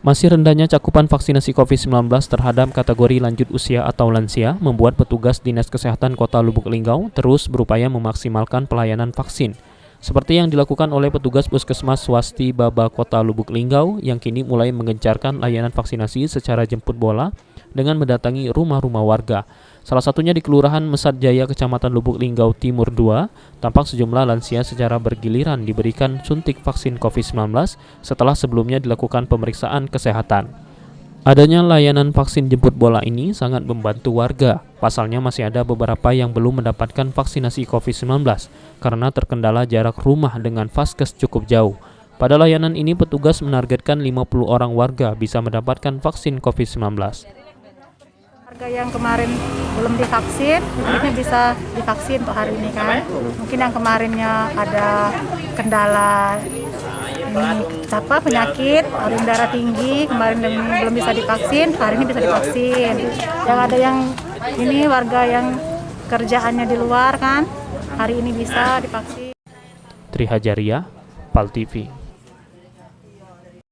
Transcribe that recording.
Masih rendahnya cakupan vaksinasi COVID-19 terhadap kategori lanjut usia atau lansia membuat petugas Dinas Kesehatan Kota Lubuk Linggau terus berupaya memaksimalkan pelayanan vaksin. Seperti yang dilakukan oleh petugas Puskesmas Swasti Baba Kota Lubuk Linggau yang kini mulai menggencarkan layanan vaksinasi secara jemput bola dengan mendatangi rumah-rumah warga. Salah satunya di Kelurahan Mesat Jaya, Kecamatan Lubuk Linggau Timur 2, tampak sejumlah lansia secara bergiliran diberikan suntik vaksin COVID-19 setelah sebelumnya dilakukan pemeriksaan kesehatan. Adanya layanan vaksin jemput bola ini sangat membantu warga. Pasalnya masih ada beberapa yang belum mendapatkan vaksinasi COVID-19 karena terkendala jarak rumah dengan vaskes cukup jauh. Pada layanan ini petugas menargetkan 50 orang warga bisa mendapatkan vaksin COVID-19. Warga yang kemarin belum divaksin, akhirnya bisa divaksin untuk hari ini kan. Mungkin yang kemarinnya ada kendala penyakit, paru darah tinggi, kemarin belum bisa divaksin, hari ini bisa divaksin. Yang ada yang ini warga yang kerjaannya di luar kan, hari ini bisa divaksin. Tri Hajaria, PAL TV.